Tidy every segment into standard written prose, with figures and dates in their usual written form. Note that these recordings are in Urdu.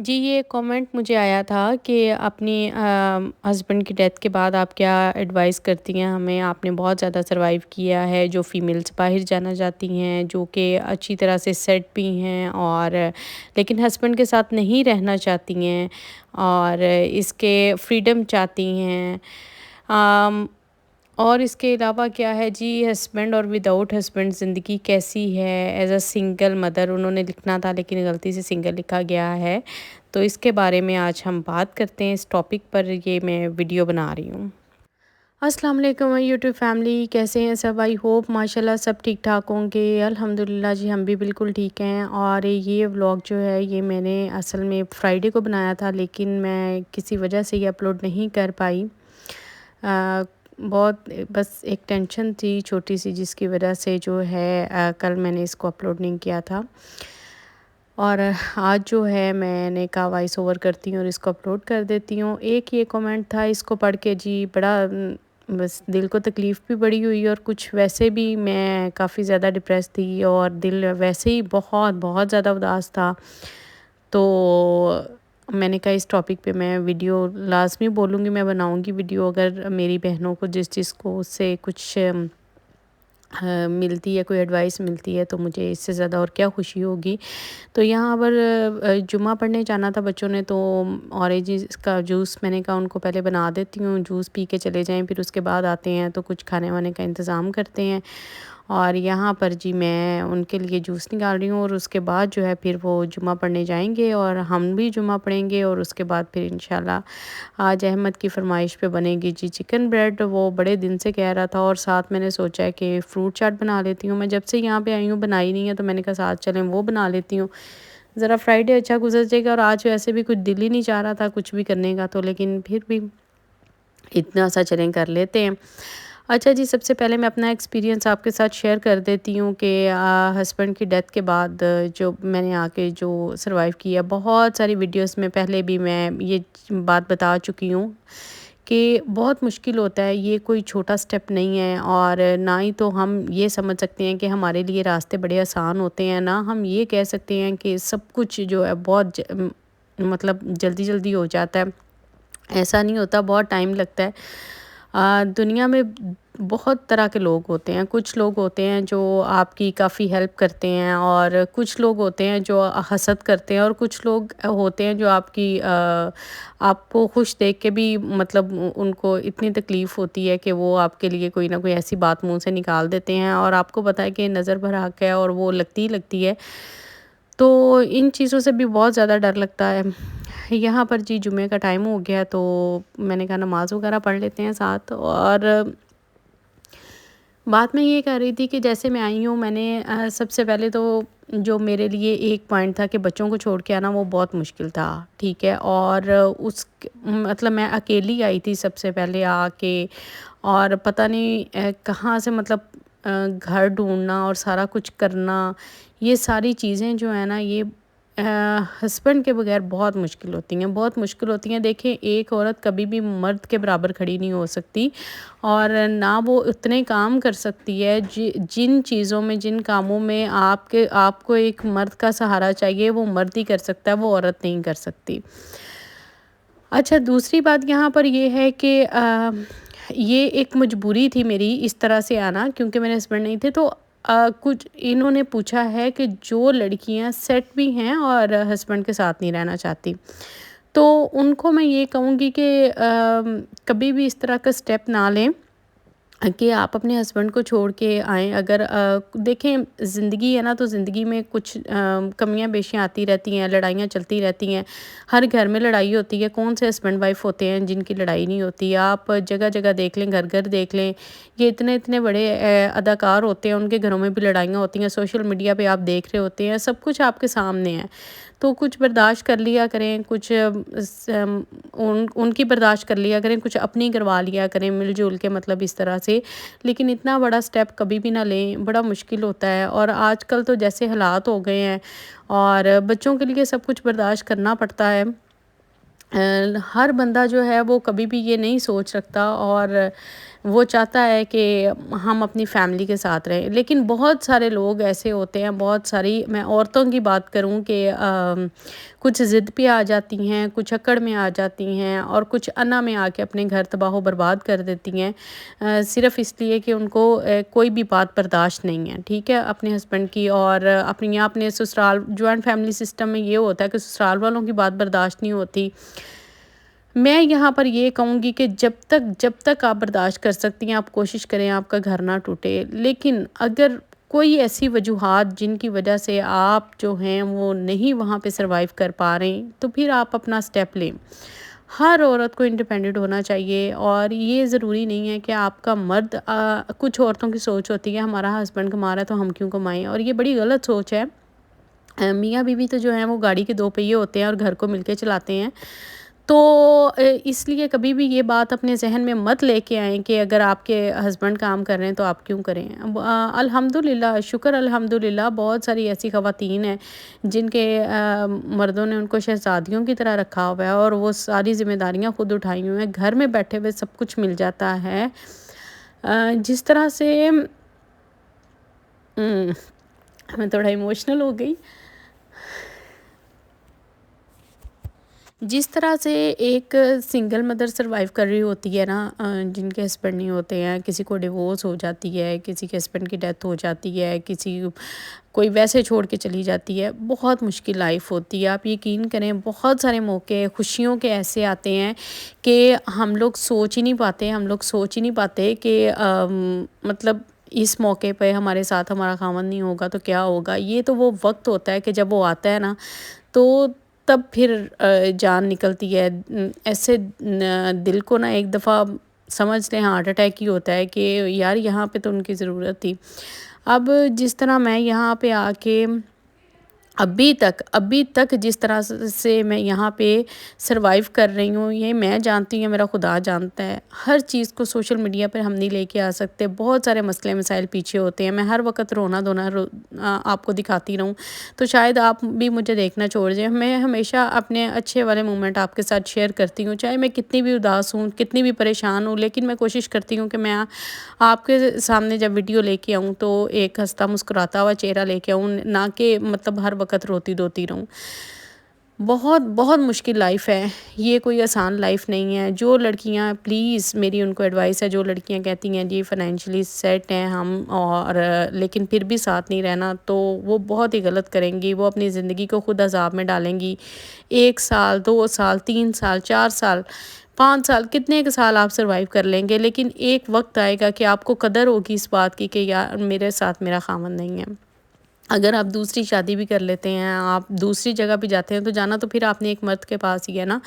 جی, یہ کامنٹ مجھے آیا تھا کہ اپنی ہسبینڈ کی ڈیتھ کے بعد آپ کیا ایڈوائس کرتی ہیں ہمیں؟ آپ نے بہت زیادہ سروائیو کیا ہے، جو فیمیلز باہر جانا چاہتی ہیں، جو کہ اچھی طرح سے سیٹ بھی ہیں اور لیکن ہسبینڈ کے ساتھ نہیں رہنا چاہتی ہیں اور اس کے فریڈم چاہتی ہیں۔ اور اس کے علاوہ کیا ہے جی، ہسبینڈ اور وداؤٹ ہسبینڈ زندگی کیسی ہے؟ ایز اے سنگل مدر انہوں نے لکھنا تھا لیکن غلطی سے سنگل لکھا گیا ہے، تو اس کے بارے میں آج ہم بات کرتے ہیں۔ اس ٹاپک پر یہ میں ویڈیو بنا رہی ہوں۔ السلام علیکم یوٹیوب فیملی، کیسے ہیں سب؟ آئی ہوپ ماشاءاللہ سب ٹھیک ٹھاک ہوں گے۔ الحمدللہ جی، ہم بھی بالکل ٹھیک ہیں۔ اور یہ ولاگ جو ہے یہ میں نے اصل میں فرائیڈے کو بنایا تھا، لیکن میں کسی وجہ سے یہ اپلوڈ نہیں کر پائی۔ بہت بس ایک ٹینشن تھی چھوٹی سی، جس کی وجہ سے جو ہے کل میں نے اس کو اپلوڈ نہیں کیا تھا، اور آج جو ہے میں نے کہا وائس اوور کرتی ہوں اور اس کو اپلوڈ کر دیتی ہوں۔ ایک یہ کامنٹ تھا، اس کو پڑھ کے جی بڑا بس دل کو تکلیف بھی بڑی ہوئی، اور کچھ ویسے بھی میں کافی زیادہ ڈپریس تھی اور دل ویسے ہی بہت بہت زیادہ اداس تھا، تو میں نے کہا اس ٹاپک پہ میں ویڈیو لازمی بولوں گی، میں بناؤں گی ویڈیو۔ اگر میری بہنوں کو جس کو اس سے کچھ ملتی ہے، کوئی ایڈوائس ملتی ہے، تو مجھے اس سے زیادہ اور کیا خوشی ہوگی۔ تو یہاں پر جمعہ پڑھنے جانا تھا بچوں نے، تو اورنجز کا جوس میں نے کہا ان کو پہلے بنا دیتی ہوں، جوس پی کے چلے جائیں، پھر اس کے بعد آتے ہیں تو کچھ کھانے وانے کا انتظام کرتے ہیں۔ اور یہاں پر جی میں ان کے لیے جوس نکال رہی ہوں، اور اس کے بعد جو ہے پھر وہ جمعہ پڑھنے جائیں گے اور ہم بھی جمعہ پڑھیں گے، اور اس کے بعد پھر انشاءاللہ آج احمد کی فرمائش پہ بنے گی جی چکن بریڈ۔ وہ بڑے دن سے کہہ رہا تھا، اور ساتھ میں نے سوچا ہے کہ فروٹ چاٹ بنا لیتی ہوں۔ میں جب سے یہاں پہ آئی ہوں بنائی نہیں ہے، تو میں نے کہا ساتھ چلیں وہ بنا لیتی ہوں، ذرا فرائیڈے اچھا گزر جائے گا۔ اور آج ویسے بھی کچھ دل ہی نہیں چاہ رہا تھا کچھ بھی کرنے کا، تو لیکن پھر بھی اتنا سا چلیں کر لیتے ہیں۔ اچھا جی، سب سے پہلے میں اپنا ایکسپیرینس آپ کے ساتھ شیئر کر دیتی ہوں کہ ہسبینڈ کی ڈیتھ کے بعد جو میں نے آ کے جو سروائیو کیا، بہت ساری ویڈیوز میں پہلے بھی میں یہ بات بتا چکی ہوں کہ بہت مشکل ہوتا ہے، یہ کوئی چھوٹا سٹیپ نہیں ہے، اور نہ ہی تو ہم یہ سمجھ سکتے ہیں کہ ہمارے لیے راستے بڑے آسان ہوتے ہیں، نہ ہم یہ کہہ سکتے ہیں کہ سب کچھ جو ہے بہت مطلب جلدی جلدی ہو جاتا ہے۔ ایسا نہیں ہوتا، بہت ٹائم لگتا ہے۔ دنیا میں بہت طرح کے لوگ ہوتے ہیں، کچھ لوگ ہوتے ہیں جو آپ کی کافی ہیلپ کرتے ہیں، اور کچھ لوگ ہوتے ہیں جو حسد کرتے ہیں، اور کچھ لوگ ہوتے ہیں جو آپ کو خوش دیکھ کے بھی مطلب ان کو اتنی تکلیف ہوتی ہے کہ وہ آپ کے لیے کوئی نہ کوئی ایسی بات منہ سے نکال دیتے ہیں، اور آپ کو پتہ ہے کہ نظر بھر حق ہے اور وہ لگتی ہی لگتی ہے، تو ان چیزوں سے بھی بہت زیادہ ڈر لگتا ہے۔ یہاں پر جی جمعے کا ٹائم ہو گیا، تو میں نے کہا نماز وغیرہ پڑھ لیتے ہیں ساتھ۔ اور بات میں یہ کہہ رہی تھی کہ جیسے میں آئی ہوں، میں نے سب سے پہلے تو جو میرے لیے ایک پوائنٹ تھا کہ بچوں کو چھوڑ کے آنا، وہ بہت مشکل تھا، ٹھیک ہے، اور مطلب میں اکیلی آئی تھی سب سے پہلے آ کے، اور پتہ نہیں کہاں سے مطلب گھر ڈھونڈنا اور سارا کچھ کرنا، یہ ساری چیزیں جو ہیں نا، یہ ہسبینڈ کے بغیر بہت مشکل ہوتی ہیں، بہت مشکل ہوتی ہیں۔ دیکھیں، ایک عورت کبھی بھی مرد کے برابر کھڑی نہیں ہو سکتی، اور نہ وہ اتنے کام کر سکتی ہے جن چیزوں میں، جن کاموں میں آپ کو ایک مرد کا سہارا چاہیے، وہ مرد ہی کر سکتا ہے، وہ عورت نہیں کر سکتی۔ اچھا، دوسری بات یہاں پر یہ ہے کہ یہ ایک مجبوری تھی میری اس طرح سے آنا، کیونکہ میرے ہسبینڈ نہیں تھے، تو کچھ انہوں نے پوچھا ہے کہ جو لڑکیاں سیٹ بھی ہیں اور ہسبینڈ کے ساتھ نہیں رہنا چاہتی، تو ان کو میں یہ کہوں گی کہ کبھی بھی اس طرح کا سٹیپ نہ لیں کہ آپ اپنے ہسبینڈ کو چھوڑ کے آئیں۔ اگر دیکھیں، زندگی ہے نا، تو زندگی میں کچھ کمیاں بیشیاں آتی رہتی ہیں، لڑائیاں چلتی رہتی ہیں، ہر گھر میں لڑائی ہوتی ہے، کون سے ہسبینڈ وائف ہوتے ہیں جن کی لڑائی نہیں ہوتی؟ آپ جگہ جگہ دیکھ لیں، گھر گھر دیکھ لیں، یہ اتنے اتنے بڑے اداکار ہوتے ہیں، ان کے گھروں میں بھی لڑائیاں ہوتی ہیں، سوشل میڈیا پہ آپ دیکھ رہے ہوتے ہیں، سب کچھ آپ کے سامنے ہے، تو کچھ برداشت کر لیا کریں، کچھ ان کی برداشت کر لیا کریں، کچھ اپنی کروا لیا کریں مل جل کے، مطلب اس طرح سے۔ لیکن اتنا بڑا سٹیپ کبھی بھی نہ لیں، بڑا مشکل ہوتا ہے، اور آج کل تو جیسے حالات ہو گئے ہیں، اور بچوں کے لیے سب کچھ برداشت کرنا پڑتا ہے۔ ہر بندہ جو ہے وہ کبھی بھی یہ نہیں سوچ رکھتا، اور وہ چاہتا ہے کہ ہم اپنی فیملی کے ساتھ رہیں، لیکن بہت سارے لوگ ایسے ہوتے ہیں، بہت ساری میں عورتوں کی بات کروں کہ کچھ ضد پہ آ جاتی ہیں، کچھ اکڑ میں آ جاتی ہیں، اور کچھ انا میں آ کے اپنے گھر تباہ و برباد کر دیتی ہیں، صرف اس لیے کہ ان کو کوئی بھی بات برداشت نہیں ہے، ٹھیک ہے، اپنے ہسبینڈ کی، اور اپنے سسرال جوائنٹ فیملی سسٹم میں یہ ہوتا ہے کہ سسرال والوں کی بات برداشت نہیں ہوتی۔ میں یہاں پر یہ کہوں گی کہ جب تک آپ برداشت کر سکتی ہیں آپ کوشش کریں آپ کا گھر نہ ٹوٹے، لیکن اگر کوئی ایسی وجوہات جن کی وجہ سے آپ جو ہیں وہ نہیں وہاں پہ سروائیو کر پا رہے ہیں، تو پھر آپ اپنا سٹیپ لیں۔ ہر عورت کو انڈیپینڈنٹ ہونا چاہیے، اور یہ ضروری نہیں ہے کہ آپ کا مرد کچھ عورتوں کی سوچ ہوتی ہے ہمارا ہسبینڈ کما رہا ہے تو ہم کیوں کمائیں، اور یہ بڑی غلط سوچ ہے۔ میاں بیوی تو جو ہیں وہ گاڑی کے دو پہیے ہوتے ہیں اور گھر کو مل کے چلاتے ہیں، تو اس لیے کبھی بھی یہ بات اپنے ذہن میں مت لے کے آئیں کہ اگر آپ کے ہسبینڈ کام کر رہے ہیں تو آپ کیوں کریں۔ الحمدللہ، شکر الحمدللہ، بہت ساری ایسی خواتین ہیں جن کے مردوں نے ان کو شہزادیوں کی طرح رکھا ہوا ہے، اور وہ ساری ذمہ داریاں خود اٹھائی ہوئی ہیں، گھر میں بیٹھے ہوئے سب کچھ مل جاتا ہے۔ جس طرح سے میں تھوڑا ایموشنل ہو گئی، جس طرح سے ایک سنگل مدر سروائیو کر رہی ہوتی ہے نا، جن کے ہسبینڈ نہیں ہوتے ہیں، کسی کو ڈیورس ہو جاتی ہے، کسی کے ہسبینڈ کی ڈیتھ ہو جاتی ہے، کوئی ویسے چھوڑ کے چلی جاتی ہے، بہت مشکل لائف ہوتی ہے۔ آپ یقین کریں بہت سارے موقع خوشیوں کے ایسے آتے ہیں کہ ہم لوگ سوچ ہی نہیں پاتے کہ مطلب اس موقع پہ ہمارے ساتھ ہمارا خاوند نہیں ہوگا تو کیا ہوگا۔ یہ تو وہ وقت ہوتا ہے کہ جب وہ آتا ہے نا، تو تب پھر جان نکلتی ہے ایسے، دل کو نا ایک دفعہ سمجھ لیں ہارٹ اٹیک ہی ہوتا ہے کہ یار یہاں پہ تو ان کی ضرورت تھی۔ اب جس طرح میں یہاں پہ آ کے ابھی تک جس طرح سے میں یہاں پہ سروائیو کر رہی ہوں، یہ میں جانتی ہوں، میرا خدا جانتا ہے۔ ہر چیز کو سوشل میڈیا پہ ہم نہیں لے کے آ سکتے، بہت سارے مسئلے مسائل پیچھے ہوتے ہیں۔ میں ہر وقت رونا دھونا آپ کو دکھاتی رہوں تو شاید آپ بھی مجھے دیکھنا چھوڑ جائیں۔ میں ہمیشہ اپنے اچھے والے مومنٹ آپ کے ساتھ شیئر کرتی ہوں، چاہے میں کتنی بھی اداس ہوں، کتنی بھی پریشان ہوں، لیکن میں کوشش کرتی ہوں کہ میں آپ کے سامنے جب ویڈیو لے کے آؤں تو ایک ہنستا مسکراتا ہوا چہرہ لے کے آؤں، نہ کہ مطلب ہر وقت روتی رہوں۔ بہت بہت مشکل لائف ہے، یہ کوئی آسان لائف نہیں ہے۔ جو لڑکیاں، پلیز میری ان کو ایڈوائس ہے، جو لڑکیاں کہتی ہیں جی فائنینشلی سیٹ ہیں ہم، اور لیکن پھر بھی ساتھ نہیں رہنا، تو وہ بہت ہی غلط کریں گی۔ وہ اپنی زندگی کو خود عذاب میں ڈالیں گی۔ 1 سال 2 سال 3 سال 4 سال 5 سال کتنے کے سال آپ سروائیو کر لیں گے، لیکن ایک وقت آئے گا کہ آپ کو قدر ہوگی اس بات کی کہ یار میرے ساتھ میرا خاوند نہیں ہے۔ اگر آپ دوسری شادی بھی کر لیتے ہیں، آپ دوسری جگہ بھی جاتے ہیں، تو جانا تو پھر آپ نے ایک مرد کے پاس ہی ہے نا،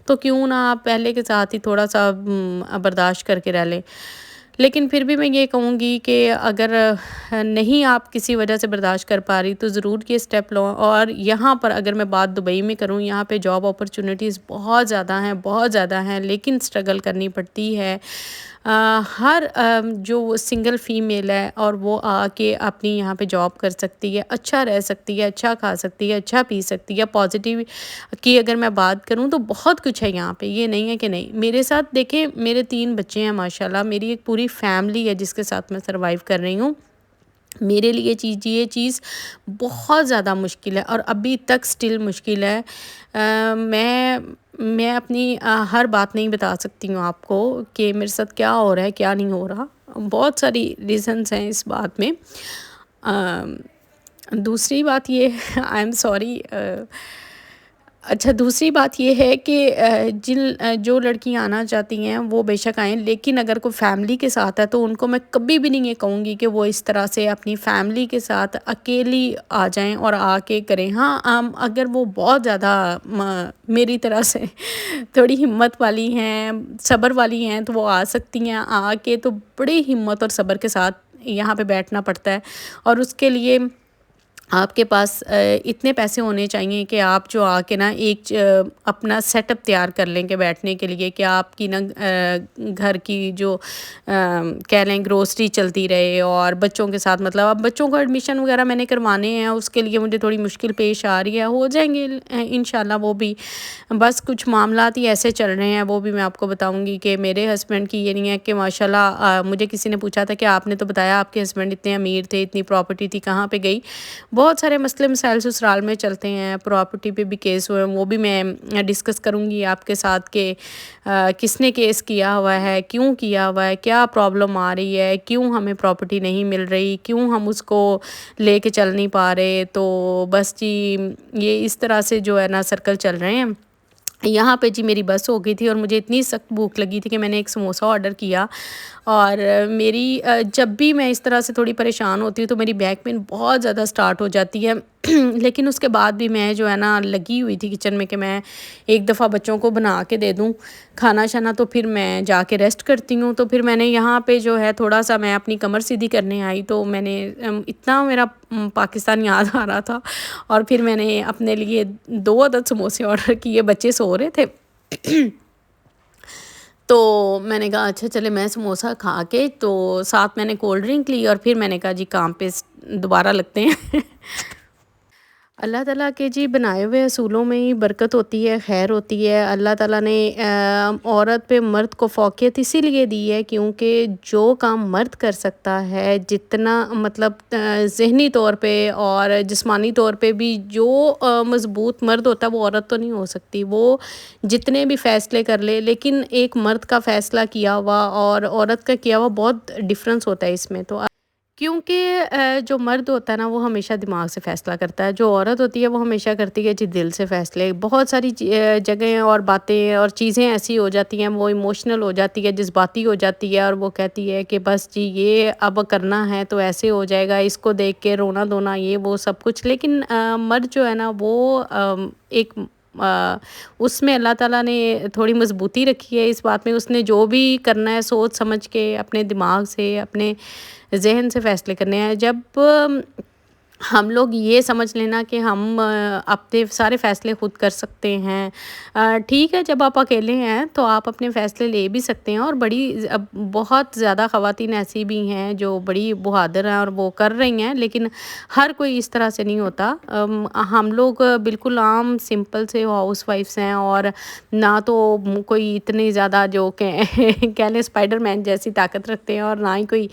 تو کیوں نہ آپ پہلے کے ساتھ ہی تھوڑا سا برداشت کر کے رہ لیں۔ لیکن پھر بھی میں یہ کہوں گی کہ اگر نہیں آپ کسی وجہ سے برداشت کر پا رہی تو ضرور یہ سٹیپ لو۔ اور یہاں پر اگر میں بات دبئی میں کروں، یہاں پہ جاب اپرچونیٹیز بہت زیادہ ہیں، لیکن سٹرگل کرنی پڑتی ہے۔ ہر جو سنگل فیمیل ہے اور وہ آ کے اپنی یہاں پہ جاب کر سکتی ہے، اچھا رہ سکتی ہے، اچھا کھا سکتی ہے، اچھا پی سکتی ہے۔ پازیٹیو کی اگر میں بات کروں تو بہت کچھ ہے یہاں پہ، یہ نہیں ہے کہ نہیں۔ میرے ساتھ دیکھیں، میرے 3 بچے ہیں ماشاءاللہ، میری ایک پوری فیملی ہے جس کے ساتھ میں سروائیو کر رہی ہوں۔ میرے لیے یہ چیز بہت زیادہ مشکل ہے، اور ابھی تک سٹل مشکل ہے۔ میں اپنی ہر بات نہیں بتا سکتی ہوں آپ کو کہ میرے ساتھ کیا ہو رہا ہے، کیا نہیں ہو رہا۔ بہت ساری ریزنز ہیں اس بات میں۔ دوسری بات یہ آئی ایم سوری، اچھا دوسری بات یہ ہے کہ جو لڑکیاں آنا چاہتی ہیں وہ بے شک آئیں، لیکن اگر کوئی فیملی کے ساتھ ہے تو ان کو میں کبھی بھی نہیں یہ کہوں گی کہ وہ اس طرح سے اپنی فیملی کے ساتھ اکیلی آ جائیں اور آ کے کریں۔ ہاں، اگر وہ بہت زیادہ میری طرح سے تھوڑی ہمت والی ہیں، صبر والی ہیں، تو وہ آ سکتی ہیں۔ آ کے تو بڑی ہمت اور صبر کے ساتھ یہاں پہ بیٹھنا پڑتا ہے، اور اس کے لیے آپ کے پاس اتنے پیسے ہونے چاہیے کہ آپ جو آ کے نا ایک اپنا سیٹ اپ تیار کر لیں کہ بیٹھنے کے لیے، کہ آپ کی نا گھر کی جو کہہ لیں گروسری چلتی رہے، اور بچوں کے ساتھ مطلب اب بچوں کو ایڈمیشن وغیرہ میں نے کروانے ہیں، اس کے لیے مجھے تھوڑی مشکل پیش آ رہی ہے، ہو جائیں گے انشاءاللہ وہ بھی، بس کچھ معاملات ہی ایسے چل رہے ہیں، وہ بھی میں آپ کو بتاؤں گی کہ میرے ہسبینڈ کی یہ نہیں ہے کہ ماشاءاللہ مجھے کسی نے پوچھا تھا کہ آپ نے تو بتایا آپ کے ہسبینڈ اتنے امیر تھے، اتنی پراپرٹی تھی، کہاں پہ گئی؟ بہت سارے مسئلے مسائل سسرال میں چلتے ہیں، پراپرٹی پہ بھی کیس ہوئے ہیں، وہ بھی میں ڈسکس کروں گی آپ کے ساتھ کہ کس نے کیس کیا ہوا ہے، کیوں کیا ہوا ہے، کیا پرابلم آ رہی ہے، کیوں ہمیں پراپرٹی نہیں مل رہی، کیوں ہم اس کو لے کے چل نہیں پا رہے، تو بس جی یہ اس طرح سے جو ہے نا سرکل چل رہے ہیں۔ یہاں پہ جی میری بس ہو گئی تھی اور مجھے اتنی سخت بھوک لگی تھی کہ میں نے ایک سموسہ آرڈر کیا، اور میری جب بھی میں اس طرح سے تھوڑی پریشان ہوتی ہوں تو میری بیک پین بہت زیادہ سٹارٹ ہو جاتی ہے لیکن اس کے بعد بھی میں جو ہے نا لگی ہوئی تھی کچن میں کہ میں ایک دفعہ بچوں کو بنا کے دے دوں کھانا شانا، تو پھر میں جا کے ریسٹ کرتی ہوں۔ تو پھر میں نے یہاں پہ جو ہے تھوڑا سا میں اپنی کمر سیدھی کرنے آئی، تو میں نے اتنا میرا پاکستان یاد آ رہا تھا، اور پھر میں نے اپنے لیے 2 عدد سموسے آرڈر کیے، بچے سو رہے تھے تو میں نے کہا اچھا چلے میں سموسہ کھا کے، تو ساتھ میں نے کولڈ ڈرنک لی، اور پھر میں نے کہا جی کام پہ دوبارہ لگتے ہیں اللہ تعالیٰ کے جی بنائے ہوئے اصولوں میں ہی برکت ہوتی ہے، خیر ہوتی ہے۔ اللہ تعالیٰ نے عورت پہ مرد کو فوقیت اسی لیے دی ہے کیونکہ جو کام مرد کر سکتا ہے، جتنا مطلب ذہنی طور پہ اور جسمانی طور پہ بھی جو مضبوط مرد ہوتا ہے وہ عورت تو نہیں ہو سکتی، وہ جتنے بھی فیصلے کر لے، لیکن ایک مرد کا فیصلہ کیا ہوا اور عورت کا کیا ہوا بہت ڈفرینس ہوتا ہے اس میں، تو کیونکہ جو مرد ہوتا ہے نا وہ ہمیشہ دماغ سے فیصلہ کرتا ہے، جو عورت ہوتی ہے وہ ہمیشہ کرتی ہے جی دل سے فیصلے، بہت ساری جگہیں اور باتیں اور چیزیں ایسی ہو جاتی ہیں، وہ ایموشنل ہو جاتی ہے، جذباتی ہو جاتی ہے، اور وہ کہتی ہے کہ بس جی یہ اب کرنا ہے تو ایسے ہو جائے گا، اس کو دیکھ کے رونا دھونا یہ وہ سب کچھ، لیکن مرد جو ہے نا وہ ایک اس میں اللہ تعالیٰ نے تھوڑی مضبوطی رکھی ہے اس بات میں، اس نے جو بھی کرنا ہے سوچ سمجھ کے اپنے دماغ سے اپنے ذہن سے فیصلے کرنے ہیں۔ جب ہم لوگ یہ سمجھ لینا کہ ہم اپنے سارے فیصلے خود کر سکتے ہیں، ٹھیک ہے جب آپ اکیلے ہیں تو آپ اپنے فیصلے لے بھی سکتے ہیں، اور بہت زیادہ خواتین ایسی بھی ہیں جو بڑی بہادر ہیں اور وہ کر رہی ہیں، لیکن ہر کوئی اس طرح سے نہیں ہوتا۔ ہم لوگ بالکل عام سمپل سے ہاؤس وائفس ہیں، اور نہ تو کوئی اتنی زیادہ جو کہہ لیں اسپائڈر مین جیسی طاقت رکھتے ہیں، اور نہ ہی کوئی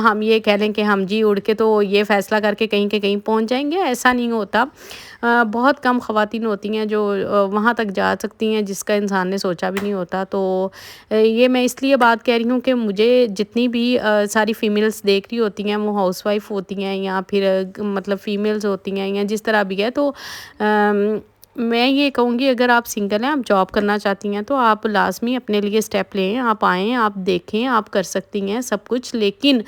ہم یہ کہہ لیں کہ ہم جی اڑ کے تو یہ فیصلہ کر کے کہیں پہنچ جائیں گے، ایسا نہیں ہوتا۔ بہت کم خواتین ہوتی ہیں جو وہاں تک جا سکتی ہیں جس کا انسان نے سوچا بھی نہیں ہوتا۔ تو یہ میں اس لیے بات کہہ رہی ہوں کہ مجھے جتنی بھی ساری فیمیلز دیکھ رہی ہوتی ہیں وہ ہاؤس وائف ہوتی ہیں یا پھر مطلب فیمیلز ہوتی ہیں یا جس طرح بھی ہے، تو میں یہ کہوں گی اگر آپ سنگل ہیں، آپ جاب کرنا چاہتی ہیں تو آپ لازمی اپنے لیے سٹیپ لیں، آپ آئیں، آپ دیکھیں، آپ کر سکتی ہیں سب کچھ، لیکن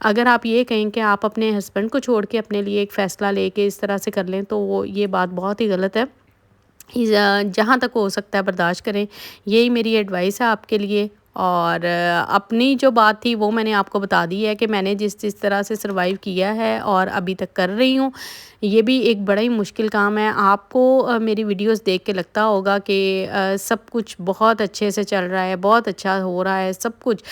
اگر آپ یہ کہیں کہ آپ اپنے ہسبینڈ کو چھوڑ کے اپنے لیے ایک فیصلہ لے کے اس طرح سے کر لیں تو یہ بات بہت ہی غلط ہے۔ جہاں تک ہو سکتا ہے برداشت کریں، یہی میری ایڈوائس ہے آپ کے لیے۔ اور اپنی جو بات تھی وہ میں نے آپ کو بتا دی ہے کہ میں نے جس طرح سے سروائیو کیا ہے اور ابھی تک کر رہی ہوں، یہ بھی ایک بڑا ہی مشکل کام ہے۔ آپ کو میری ویڈیوز دیکھ کے لگتا ہوگا کہ سب کچھ بہت اچھے سے چل رہا ہے، بہت اچھا ہو رہا ہے سب کچھ،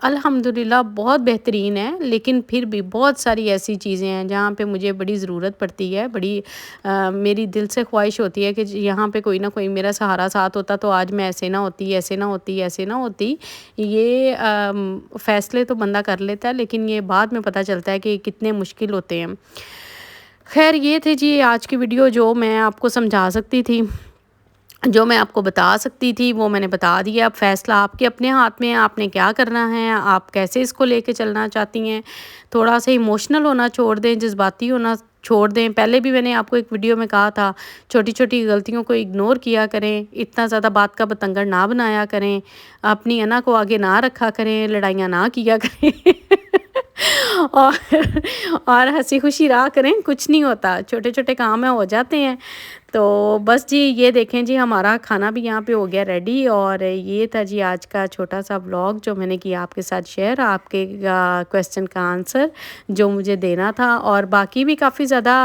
الحمدللہ بہت بہترین ہے، لیکن پھر بھی بہت ساری ایسی چیزیں ہیں جہاں پہ مجھے بڑی ضرورت پڑتی ہے، بڑی میری دل سے خواہش ہوتی ہے کہ یہاں پہ کوئی نہ کوئی میرا سہارا ساتھ ہوتا تو آج میں ایسے نہ ہوتی، ایسے نہ ہوتی، ایسے نہ ہوتی۔ یہ فیصلے تو بندہ کر لیتا ہے لیکن یہ بعد میں پتہ چلتا ہے کہ کتنے مشکل ہوتے ہیں۔ خیر یہ تھے جی آج کی ویڈیو جو میں آپ کو سمجھا سکتی تھی، جو میں آپ کو بتا سکتی تھی وہ میں نے بتا دیا۔ اب فیصلہ آپ کے اپنے ہاتھ میں ہے، آپ نے کیا کرنا ہے، آپ کیسے اس کو لے کے چلنا چاہتی ہیں۔ تھوڑا سا ایموشنل ہونا چھوڑ دیں، جذباتی ہونا چھوڑ دیں۔ پہلے بھی میں نے آپ کو ایک ویڈیو میں کہا تھا چھوٹی چھوٹی غلطیوں کو اگنور کیا کریں، اتنا زیادہ بات کا بتنگڑ نہ بنایا کریں، اپنی انا کو آگے نہ رکھا کریں، لڑائیاں نہ کیا کریں اور ہنسی خوشی رہا کریں، کچھ نہیں ہوتا، چھوٹے چھوٹے کام ہیں ہو جاتے ہیں۔ تو بس جی یہ دیکھیں جی ہمارا کھانا بھی یہاں پہ ہو گیا ریڈی، اور یہ تھا جی آج کا چھوٹا سا ولاگ جو میں نے کیا آپ کے ساتھ شیئر، آپ کے کویسچن کا آنسر جو مجھے دینا تھا، اور باقی بھی کافی زیادہ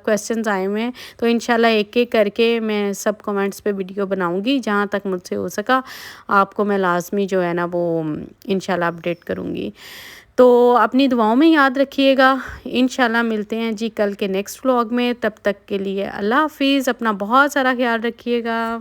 کویسچنز آئے ہوئے ہیں، تو انشاءاللہ ایک ایک کر کے میں سب کمنٹس پہ ویڈیو بناؤں گی، جہاں تک مجھ سے ہو سکا آپ کو میں لازمی جو ہے نا وہ انشاءاللہ اپڈیٹ کروں گی۔ تو اپنی دعاؤں میں یاد رکھیے گا، انشاءاللہ ملتے ہیں جی کل کے نیکسٹ ولاگ میں، تب تک کے لیے اللہ حافظ، اپنا بہت سارا خیال رکھیے گا۔